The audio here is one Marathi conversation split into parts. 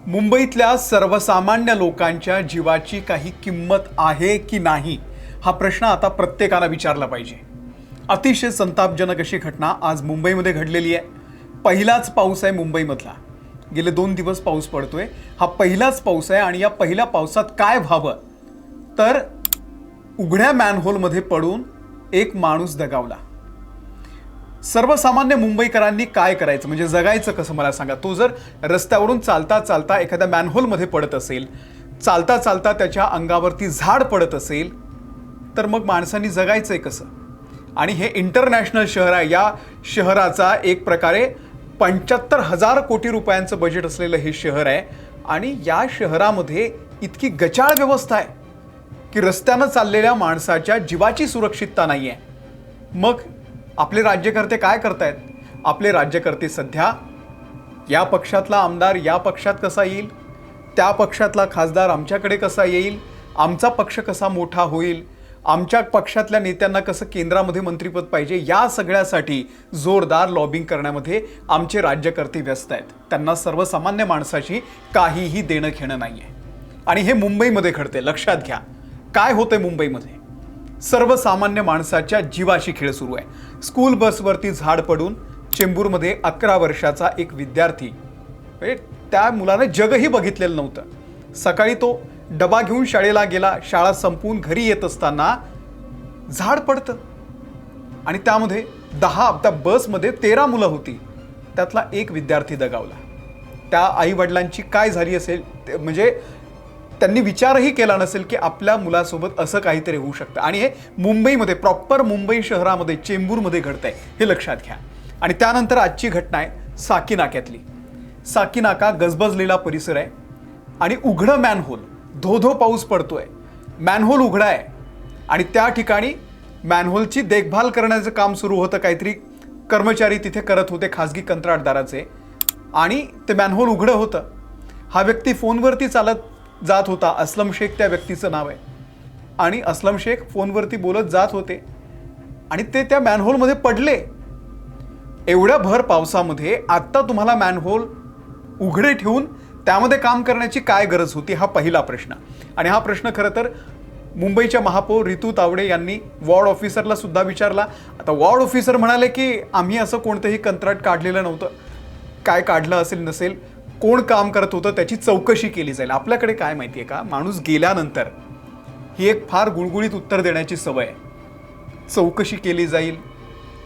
मुंबईतल्या सर्वसामान्य लोकांच्या जीवाची काही किंमत आहे की नाही हा प्रश्न आता प्रत्येकाला विचारला पाहिजे। अतिशय संतापजनक अशी घटना आज मुंबईमध्ये घडलेली आहे। पहिलाच पाऊस आहे मुंबईमधला, गेले 2 दिवस पाऊस पडतोय। हा पहिलाच पाऊस आहे आणि या पहिल्या पावसात काय व्हावं तर उघड्या मॅनहोलमध्ये पडून एक माणूस दगावला। सर्वसामान्य मुंबईकरांनी काय करायचं, म्हणजे जगायचं कसं मला सांगा। तो जर रस्त्यावरून चालता चालता एखाद्या मॅनहोलमध्ये पडत असेल, चालता चालता त्याच्या अंगावरती झाड पडत असेल, तर मग माणसांनी जगायचंय कसं। आणि हे इंटरनॅशनल शहर आहे, या शहराचा एक प्रकारे 75,000 कोटी रुपयांचं बजेट असलेलं हे शहर आहे। आणि या शहरामध्ये इतकी गचाळ व्यवस्था आहे की रस्त्यानं चाललेल्या माणसाच्या जीवाची सुरक्षितता नाही आहे। मग आपले राज्यकर्ते काय करतायत? आपले राज्यकर्ते सध्या या पक्षातला आमदार या पक्षात कसा येईल, त्या पक्षातला खासदार आमच्याकडे कसा येईल, आमचा पक्ष कसा मोठा होईल, आमच्या पक्षातल्या नेत्यांना कसं केंद्रामध्ये मंत्रिपद पाहिजे, या सगळ्यासाठी जोरदार लॉबिंग करण्यामध्ये आमचे राज्यकर्ते व्यस्त आहेत। त्यांना सर्वसामान्य माणसाशी काहीही देणं घेणं नाही आहे। आणि हे मुंबईमध्ये घडते, लक्षात घ्या काय होतंय मुंबईमध्ये। सर्वसामान्य माणसाच्या जीवाशी खेळ सुरू आहे। स्कूल बसवरती झाड पडून चेंबूरमध्ये 11 वर्षाचा एक विद्यार्थी, त्या मुलाने जगही बघितलेलं नव्हतं। सकाळी तो डबा घेऊन शाळेला गेला, शाळा संपून घरी येत असताना झाड पडतं आणि त्यामध्ये त्या बसमध्ये 13 मुलं होती, त्यातला एक विद्यार्थी दगावला। त्या आई वडिलांची काय झाली असेल, म्हणजे त्यांनी विचारही केला नसेल की आपल्या मुलासोबत असं काहीतरी होऊ शकतं। आणि हे मुंबईमध्ये, प्रॉपर मुंबई शहरामध्ये चेंबूरमध्ये घडतंय, हे लक्षात घ्या। आणि त्यानंतर आजची घटना आहे साकी नाक्यातली। साकी नाका गजबजलेला परिसर आहे आणि उघडं मॅनहोल, धो पाऊस पडतोय, मॅनहोल उघडा आहे आणि त्या ठिकाणी मॅनहोलची देखभाल करण्याचं काम सुरू होतं। काहीतरी कर्मचारी तिथे करत होते, खाजगी कंत्राटदाराचे, आणि ते मॅनहोल उघडं होतं। हा व्यक्ती फोनवरती चालत जात होता, असलम शेख त्या व्यक्तीचं नाव आहे, आणि असलम शेख फोनवरती बोलत जात होते आणि ते त्या मॅनहोलमध्ये पडले। एवढ्या भर पावसामध्ये आता तुम्हाला मॅनहोल उघडे ठेवून त्यामध्ये काम करण्याची काय गरज होती, हा पहिला प्रश्न। आणि हा प्रश्न खरं तर मुंबईच्या महापौर रितू तावडे यांनी वॉर्ड ऑफिसरला सुद्धा विचारला। आता वॉर्ड ऑफिसर म्हणाले की आम्ही असं कोणतंही कंत्राट काढलेलं नव्हतं, काय काढलं असेल नसेल, कोण काम करत होतं त्याची चौकशी केली जाईल। आपल्याकडे काय माहिती आहे का, माणूस गेल्यानंतर ही एक फार गुळगुळीत उत्तर देण्याची सवय आहे। चौकशी केली जाईल,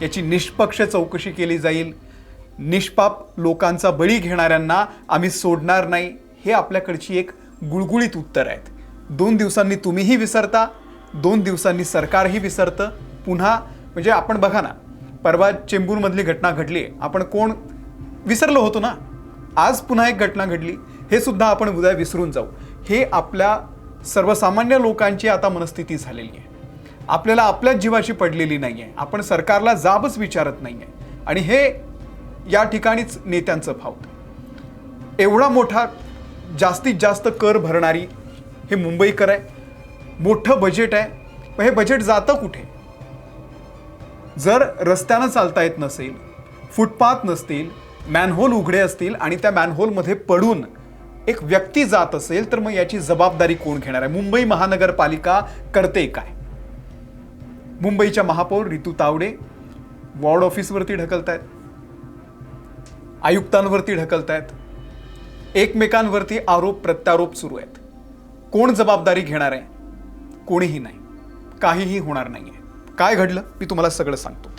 याची निष्पक्ष चौकशी केली जाईल, निष्पाप लोकांचा बळी घेणाऱ्यांना आम्ही सोडणार नाही, हे आपल्याकडची एक गुळगुळीत उत्तर आहेत। 2 दिवसांनी तुम्हीही विसरता, 2 दिवसांनी सरकारही विसरतं पुन्हा। म्हणजे आपण बघा ना, परवा चेंबूरमधली घटना घडली, आपण कोण विसरलो होतो ना, आज पुन्हा एक घटना घडली, हे सुद्धा आपण उद्या विसरून जाऊ। हे आपल्या सर्वसामान्य लोकांची आता मनस्थिती झालेली आहे। आपल्याला आपल्याच जीवाची पडलेली नाही आहे, आपण सरकारला जाबच विचारत नाही आहे। आणि हे या ठिकाणीच नेत्यांचं फावतं। एवढा मोठा जास्तीत जास्त कर भरणारी हे मुंबईकर आहे, मोठं बजेट आहे, पण हे बजेट जातं कुठे? जर रस्त्यानं चालता येत नसेल, फुटपाथ नसतील, मॅनहोल उघडे असतील आणि त्या मॅनहोलमध्ये पडून एक व्यक्ती जात असेल, तर मग याची जबाबदारी कोण घेणार आहे? मुंबई महानगरपालिका करते काय? मुंबईच्या महापौर रितू तावडे वॉर्ड ऑफिसवरती ढकलतायत, आयुक्तांवरती ढकलतायत, एकमेकांवरती आरोप प्रत्यारोप सुरू आहेत। कोण जबाबदारी घेणार आहे? कोणीही नाही, काहीही होणार नाही आहे। काय घडलं मी तुम्हाला सगळं सांगतो।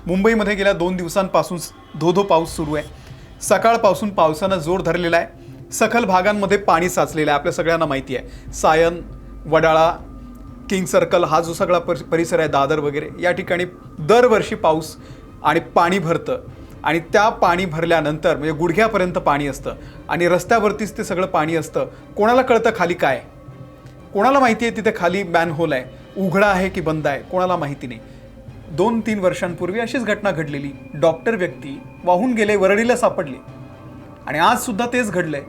मुंबईमध्ये गेल्या 2 दिवसांपासून धो पाऊस सुरू आहे। सकाळपासून पावसानं जोर धरलेला आहे। सखल भागांमध्ये पाणी साचलेलं आहे, आपल्या सगळ्यांना माहिती आहे। सायन, वडाळा, किंग सर्कल हा जो सगळा परिसर आहे, दादर वगैरे, या ठिकाणी दरवर्षी पाऊस आणि पाणी भरतं। आणि त्या पाणी भरल्यानंतर म्हणजे गुडघ्यापर्यंत पाणी असतं आणि रस्त्यावरतीच ते सगळं पाणी असतं। कोणाला कळतं खाली काय? कोणाला माहिती आहे तिथे खाली मॅनहोल आहे, उघडा आहे की बंद आहे? कोणाला माहिती नाही। 2-3 वर्षांपूर्वी अशीच घटना घडलेली, डॉक्टर व्यक्ती वाहून गेले, वरडीला सापडले, आणि आज सुद्धा तेच घडलंय।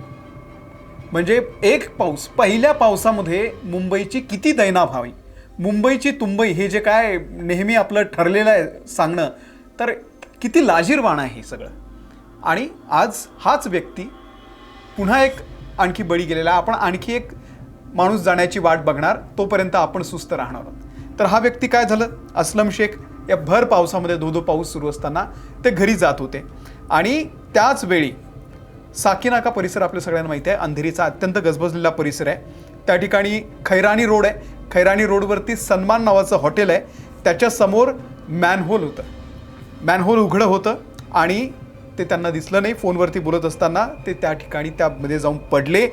म्हणजे एक पाऊस, पहिल्या पावसामध्ये मुंबईची किती दैना व्हावी, मुंबईची तुंबई, हे जे काय नेहमी आपलं ठरलेलं आहे सांगणं, तर किती लाजीरवाणं आहे हे सगळं। आणि आज हाच व्यक्ती पुन्हा एक आणखी बळी गेलेला आहे, आपण आणखी एक माणूस जाण्याची वाट बघणार, तोपर्यंत आपण सुस्त राहणार आहोत. तर हा व्यक्ती काय झालं, अस्लम शेख या भर पावसामध्ये धो पाऊस सुरू असताना ते घरी जात होते आणि त्याच वेळी साकीनाका परिसर आपल्या सगळ्यांना माहिती आहे, अंधेरीचा अत्यंत गजबजलेला परिसर आहे. त्या ठिकाणी खैरानी रोड आहे, खैरानी रोडवरती सन्मान नावाचं हॉटेल आहे, त्याच्या समोर मॅनहोल होतं. मॅनहोल उघडं होतं आणि ते त्यांना दिसलं नाही. फोनवरती बोलत असताना ते त्या ठिकाणी त्यामध्ये जाऊन पडले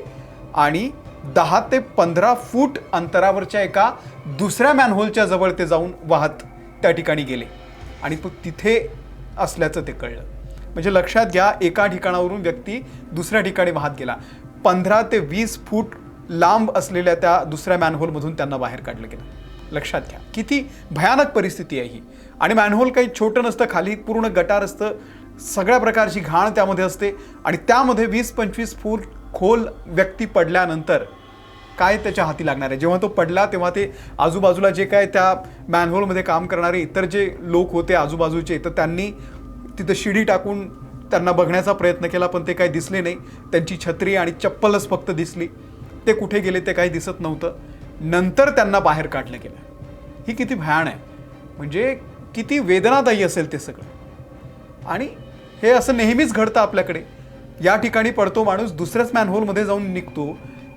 आणि 10 ते 15 फूट अंतरावरच्या एका दुसऱ्या मॅनहोलच्या जवळ ते जाऊन वाहत त्या ठिकाणी गेले आणि तो तिथे असल्याचं ते कळलं. म्हणजे लक्षात घ्या, एका ठिकाणावरून व्यक्ती दुसऱ्या ठिकाणी वाहत गेला. 15 ते 20 फूट लांब असलेल्या त्या दुसऱ्या मॅनहोलमधून त्यांना बाहेर काढलं गेलं. लक्षात घ्या किती भयानक परिस्थिती आहे ही. आणि मॅनहोल काही छोटं नसतं, खाली पूर्ण गटार असतं, सगळ्या प्रकारची घाण त्यामध्ये असते आणि त्यामध्ये 20-25 फूट खोल व्यक्ती पडल्यानंतर काय त्याच्या हाती लागणार आहे. जेव्हा तो पडला तेव्हा ते आजूबाजूला जे काय त्या मॅनहोलमध्ये काम करणारे इतर जे लोक होते आजूबाजूचे, तर त्यांनी तिथं शिडी टाकून त्यांना बघण्याचा प्रयत्न केला, पण ते काही दिसले नाही. त्यांची छत्री आणि चप्पलच फक्त दिसली. ते कुठे गेले ते काही दिसत नव्हतं. नंतर त्यांना बाहेर काढलं गेलं. ही किती भयान आहे, म्हणजे किती वेदनादायी असेल ते सगळं. आणि हे असं नेहमीच घडतं आपल्याकडे. या ठिकाणी पडतो माणूस, दुसऱ्याच मॅनहोलमध्ये जाऊन निघतो.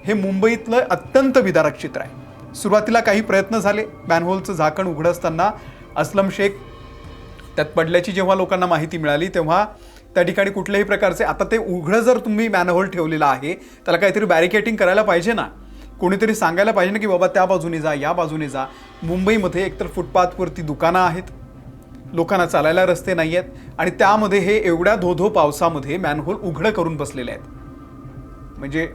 हे मुंबईतलं अत्यंत विदारक चित्र आहे. सुरुवातीला काही प्रयत्न झाले, मॅनहोलचं झाकण उघडं असताना अस्लम शेख त्यात पडल्याची जेव्हा लोकांना माहिती मिळाली तेव्हा त्या ठिकाणी कुठल्याही प्रकारचे, आता ते उघडं जर तुम्ही मॅनहोल ठेवलेलं आहे त्याला काहीतरी बॅरिकेटिंग करायला पाहिजे ना, कोणीतरी सांगायला पाहिजे ना की बाबा त्या बाजूने जा, या बाजूने जा. मुंबईमध्ये एकतर फुटपाथवरती दुकानं आहेत, लोकांना चालायला रस्ते नाही आहेत आणि त्यामध्ये हे एवढ्या धो पावसामध्ये मॅनहोल उघडं करून बसलेले आहेत. म्हणजे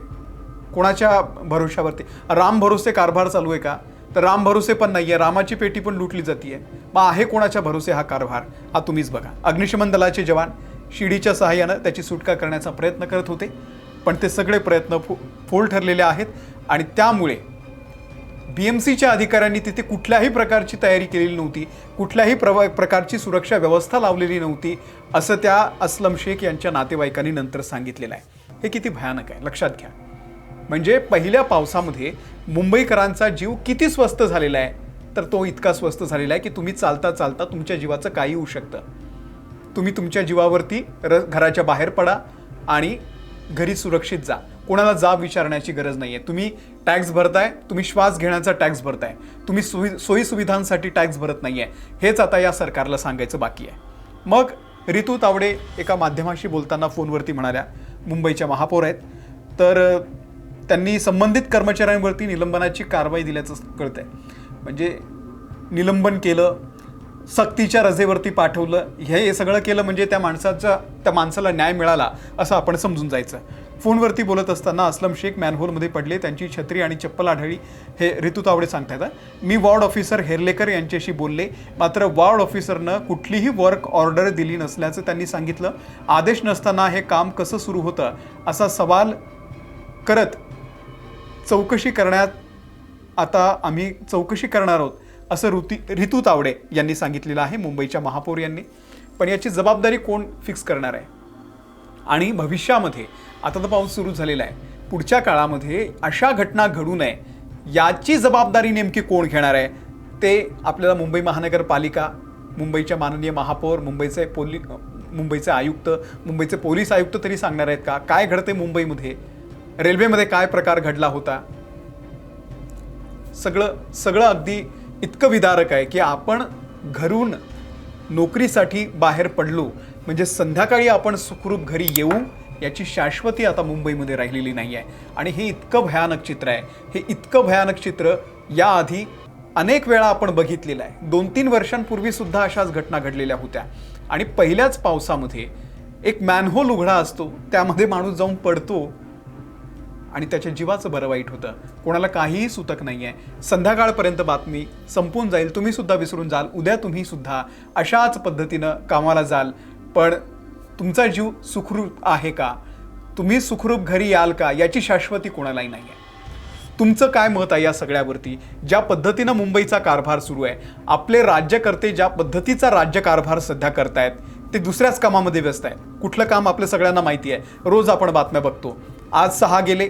कोणाच्या भरोशावरती राम भरोसे कारभार चालू आहे का? तर राम भरोसे पण नाही आहे, रामाची पेटी पण लुटली जाते. मग आहे कोणाच्या भरोसे हा कारभार? हा तुम्हीच बघा. अग्निशमन दलाचे जवान शिडीच्या सहाय्यानं त्याची सुटका करण्याचा प्रयत्न करत होते, पण ते सगळे प्रयत्न फोल ठरलेले आहेत आणि त्यामुळे BMCच्या अधिकाऱ्यांनी तिथे कुठल्याही प्रकारची तयारी केलेली नव्हती, कुठल्याही प्रकारची सुरक्षा व्यवस्था लावलेली नव्हती, असं त्या अस्लम शेख यांच्या नातेवाईकांनी नंतर सांगितलेलं आहे. हे किती भयानक आहे लक्षात घ्या. म्हणजे पहिल्या पावसामध्ये मुंबईकरांचा जीव किती स्वस्त झालेला आहे, तर तो इतका स्वस्त झालेला आहे की तुम्ही चालता चालता तुमच्या जीवाचं काही होऊ शकतं. तुम्ही तुमच्या जीवावरती घराच्या बाहेर पडा आणि घरी सुरक्षित जा. कोणाला जाब विचारण्याची गरज नाही आहे. तुम्ही टॅक्स भरताय, तुम्ही श्वास घेण्याचा टॅक्स भरताय, तुम्ही सोयी सुविधांसाठी टॅक्स भरत नाही आहे. हेच आता या सरकारला सांगायचं बाकी आहे. मग रितू तावडे एका माध्यमाशी बोलताना फोनवरती म्हणाल्या, मुंबईच्या महापौर आहेत, तर त्यांनी संबंधित कर्मचाऱ्यांवरती निलंबनाची कारवाई दिल्याचं कळतंय. म्हणजे निलंबन केलं, सक्तीच्या रजेवरती पाठवलं, हे सगळं केलं म्हणजे त्या माणसाला न्याय मिळाला असं आपण समजून जायचं. फोनवरती बोलत असताना अस्लम शेख मॅनहोलमध्ये पडले, त्यांची छत्री आणि चप्पल आढळली, हे रितू तावडे सांगतायत. मी वॉर्ड ऑफिसर हेर्लेकर यांच्याशी बोलले, मात्र वॉर्ड ऑफिसरनं कुठलीही वर्क ऑर्डर दिली नसल्याचं त्यांनी सांगितलं. आदेश नसताना हे काम कसं सुरू होतं असा सवाल करत चौकशी करण्यात आता आम्ही चौकशी करणार आहोत असं रितू तावडे यांनी सांगितलेलं आहे, मुंबईच्या महापौर यांनी. पण याची जबाबदारी कोण फिक्स करणार आहे? आणि भविष्यामध्ये आता तर पाऊस सुरू झालेला आहे, पुढच्या काळामध्ये अशा घटना घडू नये याची जबाबदारी नेमकी कोण घेणार आहे ते आपल्याला मुंबई महानगरपालिका, मुंबईच्या माननीय महापौर, मुंबईचे आयुक्त, मुंबईचे पोलीस आयुक्त तरी सांगणार आहेत का? काय घडते मुंबईमध्ये, रेल्वेमध्ये काय प्रकार घडला होता, सगळं अगदी इतकं विदारक आहे की आपण घरून नोकरीसाठी बाहेर पडलो म्हणजे संध्याकाळी आपण सुखरूप घरी येऊ याची शाश्वती आता मुंबईमध्ये राहिलेली नाही आहे. आणि हे इतकं भयानक चित्र आहे, हे इतकं भयानक चित्र याआधी अनेक वेळा आपण बघितलेलं आहे. 2-3 वर्षांपूर्वी सुद्धा अशाच घटना घडलेल्या होत्या. आणि पहिल्याच पावसामध्ये एक मॅनहोल उघडा असतो, त्यामध्ये माणूस जाऊन पडतो आणि त्याच्या जीवाचं बरं वाईट होतं. कोणाला काहीही सुतक नाही आहे. संध्याकाळपर्यंत बातमी संपून जाईल, तुम्ही सुद्धा विसरून जाल, उद्या तुम्ही सुद्धा अशाच पद्धतीनं कामाला जाल. पण तुमचा जीव सुखरूप आहे का, तुम्ही सुखरूप घरी याल का याची शाश्वती कोणालाही नाही आहे. तुमचं काय मत आहे या सगळ्यावरती? ज्या पद्धतीनं मुंबईचा कारभार सुरू आहे, आपले राज्यकर्ते ज्या पद्धतीचा राज्यकारभार सध्या करतायत ते दुसऱ्याच कामामध्ये व्यस्त आहेत. कुठलं काम आपल्या सगळ्यांना माहिती आहे, रोज आपण बातम्या बघतो. आज 6 गेले,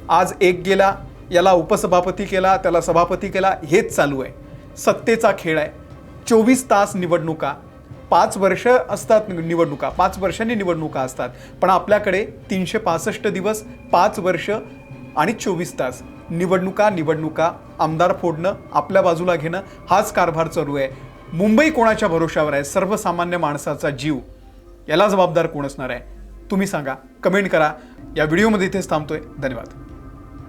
आज 1 गेला, याला उपसभापती केला, त्याला सभापती केला, हेच चालू आहे. सत्तेचा खेळ आहे. 24 तास निवडणुका, 5 वर्ष असतात निवडणुका, 5 वर्षांनी निवडणुका असतात. पण आपल्याकडे 365 दिवस, 5 वर्ष आणि 24 तास निवडणुका निवडणुका, आमदार फोडणं, आपल्या बाजूला घेणं, हाच कारभार चालू आहे. मुंबई कोणाच्या भरोशावर आहे? सर्वसामान्य माणसाचा जीव. याला जबाबदार कोण असणार आहे? तुम्ही सांगा, कमेंट करा. या व्हिडिओमध्ये इथेच थांबतोय. धन्यवाद.